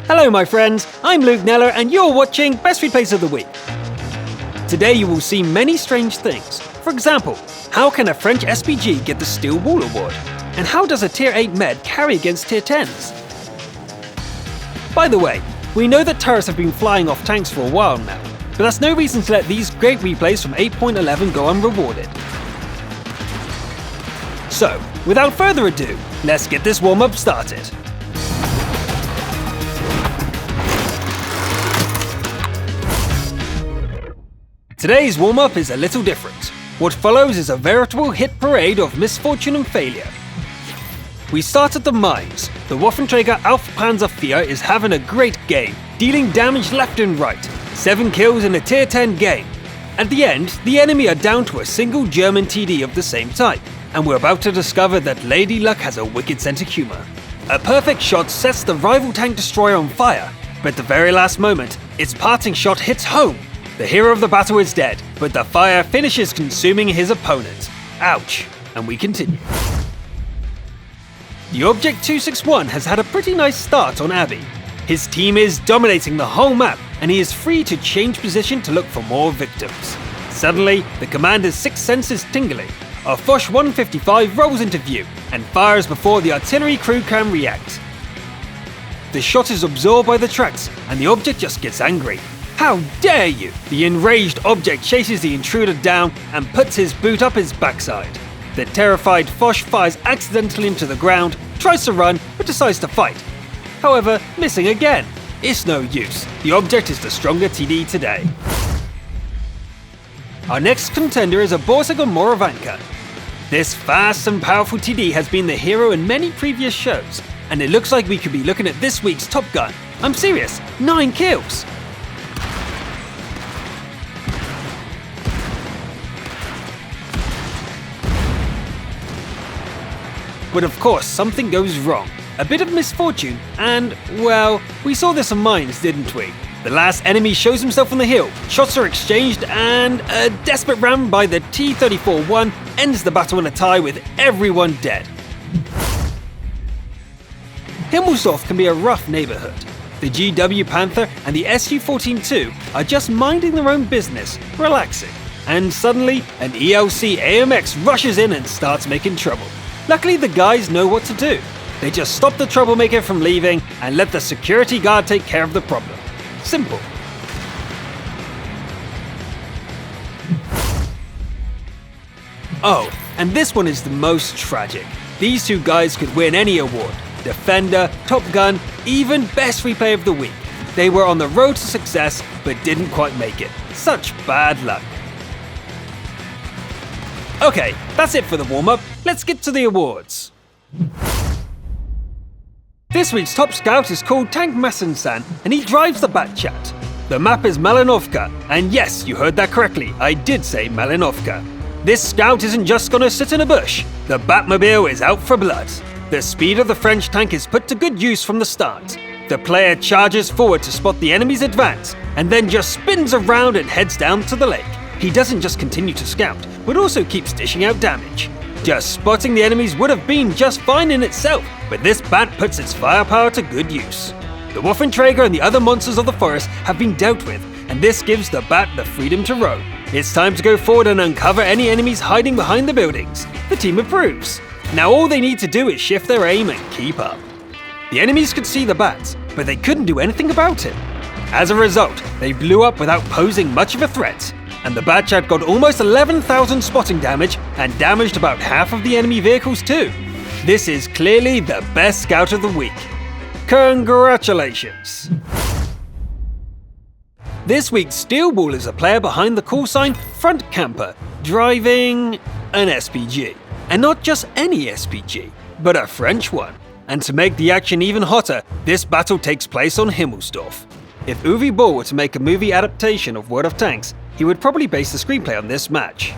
Hello my friends, I'm Luke Neller and you're watching Best Replays of the Week. Today you will see many strange things. For example, how can a French SPG get the Steel Wall Award? And how does a Tier 8 med carry against Tier 10s? By the way, we know that turrets have been flying off tanks for a while now, but that's no reason to let these great replays from 8.11 go unrewarded. So, without further ado, let's get this warm-up started. Today's warm-up is a little different. What follows is a veritable hit parade of misfortune and failure. We start at the mines. The Waffenträger Alpha Panzer IV is having a great game, dealing damage left and right. 7 kills in a Tier 10 game. At the end, the enemy are down to a single German TD of the same type, and we're about to discover that Lady Luck has a wicked sense of humor. A perfect shot sets the rival tank destroyer on fire, but at the very last moment, its parting shot hits home. The hero of the battle is dead, but the fire finishes consuming his opponent. Ouch. And we continue. The Object 261 has had a pretty nice start on Abbey. His team is dominating the whole map, and he is free to change position to look for more victims. Suddenly, the commander's sixth sense is tingling. A Foch 155 rolls into view, and fires before the artillery crew can react. The shot is absorbed by the tracks, and the object just gets angry. How dare you! The enraged object chases the intruder down and puts his boot up his backside. The terrified Foch fires accidentally into the ground, tries to run, but decides to fight. However, missing again. It's no use. The object is the stronger TD today. Our next contender is a Borsig on Moravanka. This fast and powerful TD has been the hero in many previous shows, and it looks like we could be looking at this week's Top Gun. I'm serious, 9 kills! But of course, something goes wrong. A bit of misfortune, and, well, we saw this on mines, didn't we? The last enemy shows himself on the hill, shots are exchanged, and a desperate ram by the T-34-1 ends the battle in a tie with everyone dead. Himmelsdorf can be a rough neighborhood. The GW Panther and the Su-14-2 are just minding their own business, relaxing, and suddenly an ELC AMX rushes in and starts making trouble. Luckily, the guys know what to do. They just stop the troublemaker from leaving and let the security guard take care of the problem. Simple. Oh, and this one is the most tragic. These two guys could win any award. Defender, Top Gun, even Best Replay of the Week. They were on the road to success, but didn't quite make it. Such bad luck. Okay, that's it for the warm-up. Let's get to the awards. This week's top scout is called Tank Massensan, and he drives the Batchat. The map is Malinovka, and yes, you heard that correctly, I did say Malinovka. This scout isn't just gonna sit in a bush. The Batmobile is out for blood. The speed of the French tank is put to good use from the start. The player charges forward to spot the enemy's advance, and then just spins around and heads down to the lake. He doesn't just continue to scout, but also keeps dishing out damage. Just spotting the enemies would have been just fine in itself, but this bat puts its firepower to good use. The Waffenträger and the other monsters of the forest have been dealt with, and this gives the bat the freedom to roam. It's time to go forward and uncover any enemies hiding behind the buildings. The team approves. Now all they need to do is shift their aim and keep up. The enemies could see the bats, but they couldn't do anything about it. As a result, they blew up without posing much of a threat. And the Batchat got almost 11,000 spotting damage and damaged about half of the enemy vehicles too. This is clearly the best scout of the week. Congratulations! This week's Steel Wall is a player behind the call sign Front Camper, driving an SPG. And not just any SPG, but a French one. And to make the action even hotter, this battle takes place on Himmelsdorf. If Uwe Boll were to make a movie adaptation of World of Tanks, he would probably base the screenplay on this match.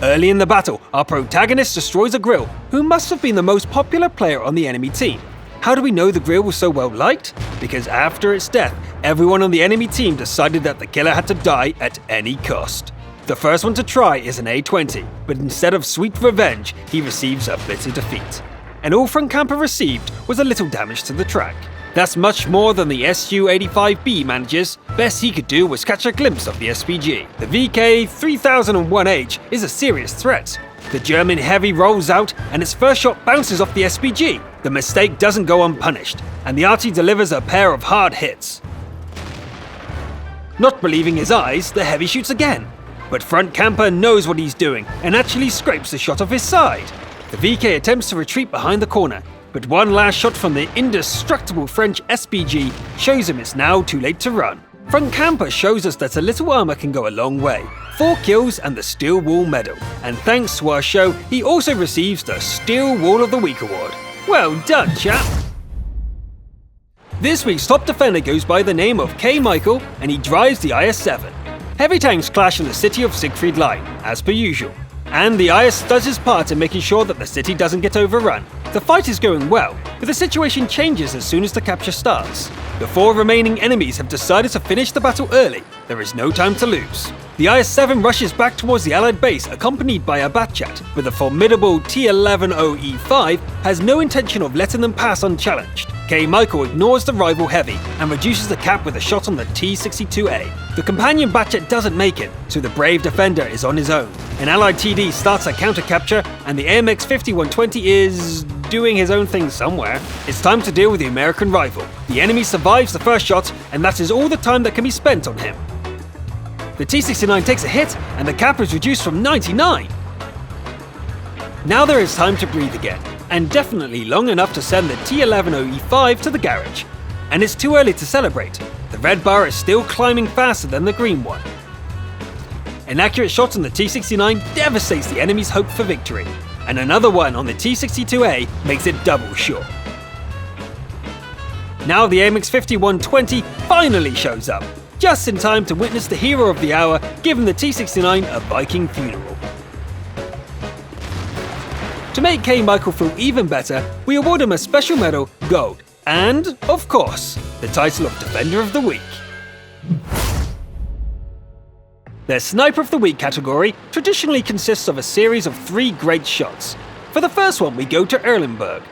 Early in the battle, our protagonist destroys a grill, who must have been the most popular player on the enemy team. How do we know the grill was so well liked? Because after its death, everyone on the enemy team decided that the killer had to die at any cost. The first one to try is an A-20, but instead of sweet revenge, he receives a bitter defeat. And all Front Camper received was a little damage to the track. That's much more than the Su-85B manages. Best he could do was catch a glimpse of the SPG. The VK-3001H is a serious threat. The German heavy rolls out and its first shot bounces off the SPG. The mistake doesn't go unpunished, and the RT delivers a pair of hard hits. Not believing his eyes, the heavy shoots again. But front camper knows what he's doing and actually scrapes the shot off his side. The VK attempts to retreat behind the corner, but one last shot from the indestructible French SPG shows him it's now too late to run. Front camper shows us that a little armor can go a long way. 4 kills and the Steel Wall medal. And thanks to our show, he also receives the Steel Wall of the Week award. Well done, chap! This week's top defender goes by the name of K. Michael, and he drives the IS-7. Heavy tanks clash in the city of Siegfried Line, as per usual. And the IS does his part in making sure that the city doesn't get overrun. The fight is going well, but the situation changes as soon as the capture starts. The 4 remaining enemies have decided to finish the battle early. There is no time to lose. The IS-7 rushes back towards the Allied base accompanied by a Batchat, but the formidable T-11OE5 has no intention of letting them pass unchallenged. K. Michael ignores the rival heavy and reduces the cap with a shot on the T-62A. The companion Batchat doesn't make it, so the brave defender is on his own. An Allied TD starts a counter-capture, and the AMX-5120 is doing his own thing somewhere. It's time to deal with the American rival. The enemy survives the first shot, and that is all the time that can be spent on him. The T-69 takes a hit, and the cap is reduced from 99. Now there is time to breathe again, and definitely long enough to send the T-11OE5 to the garage. And it's too early to celebrate. The red bar is still climbing faster than the green one. An accurate shot on the T-69 devastates the enemy's hope for victory, and another one on the T-62A makes it double sure. Now the AMX-5120 finally shows up, just in time to witness the hero of the hour giving the T-69 a Viking funeral. To make K. Michael feel even better, we award him a special medal, gold, and, of course, the title of Defender of the Week. The Sniper of the Week category traditionally consists of a series of 3 great shots. For the first one, we go to Erlenberg.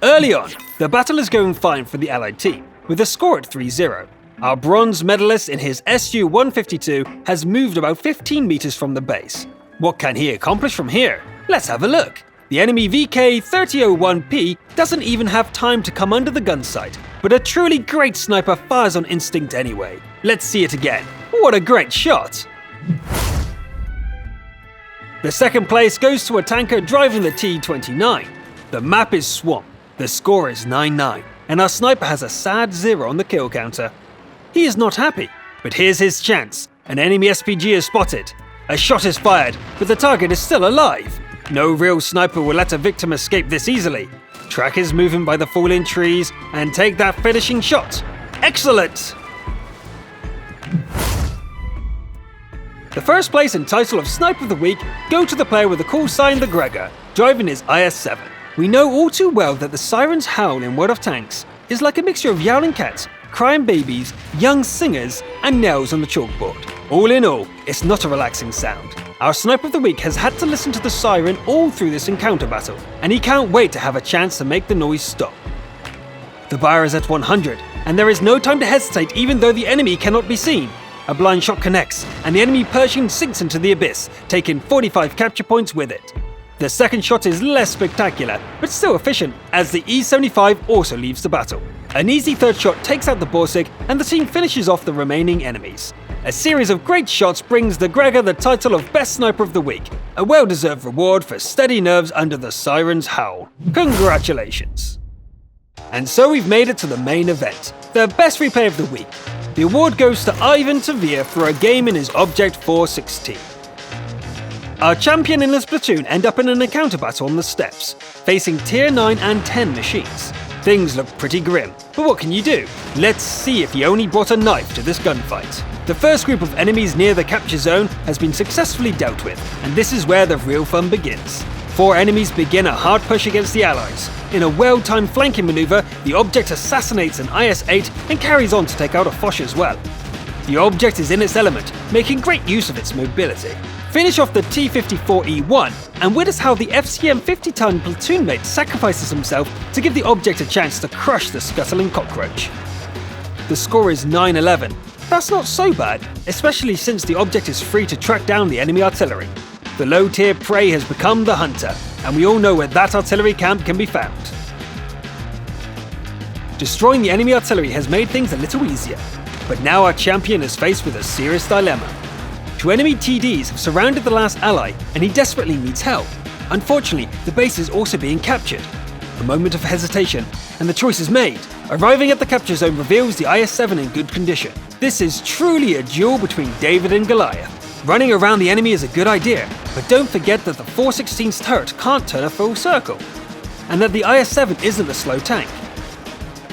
Early on, the battle is going fine for the Allied team, with a score at 3-0. Our bronze medalist in his Su-152 has moved about 15 meters from the base. What can he accomplish from here? Let's have a look. The enemy VK-3001P doesn't even have time to come under the gun sight, but a truly great sniper fires on instinct anyway. Let's see it again. What a great shot! The second place goes to a tanker driving the T-29. The map is Swamp, the score is 9-9, and our sniper has a sad 0 on the kill counter. He is not happy, but here's his chance. An enemy SPG is spotted. A shot is fired, but the target is still alive. No real sniper will let a victim escape this easily. Track is moving by the fallen trees and take that finishing shot. Excellent! The first place and title of Sniper of the Week go to the player with the call sign The Gregor, driving his IS-7. We know all too well that the siren's howl in World of Tanks is like a mixture of yowling cats, crying babies, young singers, and nails on the chalkboard. All in all, it's not a relaxing sound. Our Sniper of the Week has had to listen to the siren all through this encounter battle, and he can't wait to have a chance to make the noise stop. The bar is at 100, and there is no time to hesitate even though the enemy cannot be seen. A blind shot connects, and the enemy Pershing sinks into the abyss, taking 45 capture points with it. The second shot is less spectacular, but still efficient, as the E-75 also leaves the battle. An easy third shot takes out the Borsig, and the team finishes off the remaining enemies. A series of great shots brings the Gregor the title of Best Sniper of the Week, a well-deserved reward for steady nerves under the siren's howl. Congratulations! And so we've made it to the main event, the Best Replay of the Week. The award goes to Ivan Tavir for a game in his Object 416. Our champion and his platoon end up in an encounter battle on the steppes, facing Tier 9 and 10 machines. Things look pretty grim, but what can you do? Let's see if he only brought a knife to this gunfight. The first group of enemies near the capture zone has been successfully dealt with, and this is where the real fun begins. 4 enemies begin a hard push against the Allies. In a well-timed flanking maneuver, the Object assassinates an IS-8 and carries on to take out a Foch as well. The Object is in its element, making great use of its mobility. Finish off the T-54E1 and witness how the FCM 50-ton platoon mate sacrifices himself to give the object a chance to crush the scuttling cockroach. The score is 9-11. That's not so bad, especially since the object is free to track down the enemy artillery. The low-tier prey has become the hunter, and we all know where that artillery camp can be found. Destroying the enemy artillery has made things a little easier, but now our champion is faced with a serious dilemma. 2 enemy TDs have surrounded the last ally, and he desperately needs help. Unfortunately, the base is also being captured. A moment of hesitation, and the choice is made. Arriving at the capture zone reveals the IS-7 in good condition. This is truly a duel between David and Goliath. Running around the enemy is a good idea, but don't forget that the 416's turret can't turn a full circle, and that the IS-7 isn't a slow tank.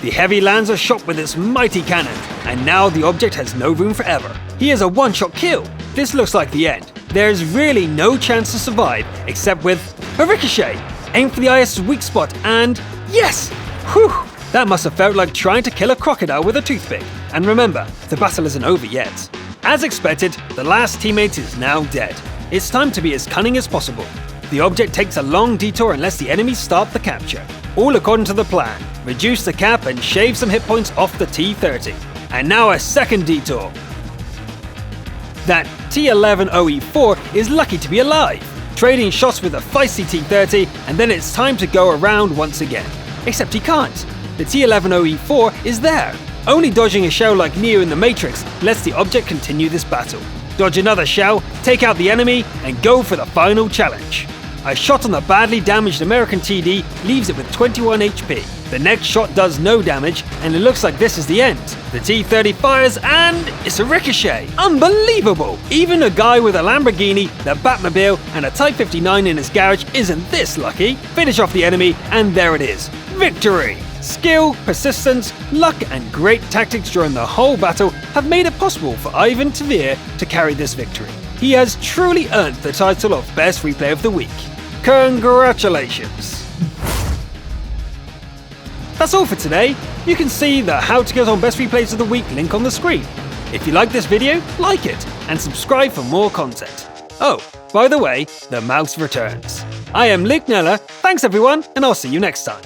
The heavy lands a shot with its mighty cannon, and now the object has no room for error. He is a one-shot kill. This looks like the end. There's really no chance to survive, except with a ricochet. Aim for the IS's weak spot, and yes! Whew! That must have felt like trying to kill a crocodile with a toothpick. And remember, the battle isn't over yet. As expected, the last teammate is now dead. It's time to be as cunning as possible. The object takes a long detour unless the enemies start the capture. All according to the plan. Reduce the cap and shave some hit points off the T-30. And now a second detour. That T-11OE4 is lucky to be alive, trading shots with a feisty T-30, and then it's time to go around once again. Except he can't. The T-11OE4 is there. Only dodging a shell like Neo in the Matrix lets the object continue this battle. Dodge another shell, take out the enemy, and go for the final challenge. A shot on the badly damaged American TD leaves it with 21 HP. The next shot does no damage, and it looks like this is the end. The T-30 fires, and it's a ricochet. Unbelievable! Even a guy with a Lamborghini, the Batmobile, and a Type 59 in his garage isn't this lucky. Finish off the enemy, and there it is. Victory! Skill, persistence, luck, and great tactics during the whole battle have made it possible for Ivan Tevere to carry this victory. He has truly earned the title of Best Replay of the Week. Congratulations! That's all for today. You can see the How to Get on Best Replays of the Week link on the screen. If you like this video, like it, and subscribe for more content. Oh, by the way, the mouse returns. I am Luke Neller, thanks everyone, and I'll see you next time.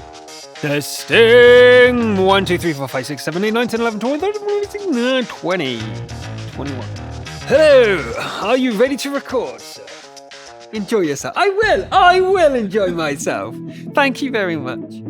Testing! 1, 2, 3, 4, 5, 6, 7, 8, 9, 10, 11, 12, 13, 14, 15, 20, 21. Hello! Are you ready to record, sir? Enjoy yourself. I will enjoy myself. Thank you very much.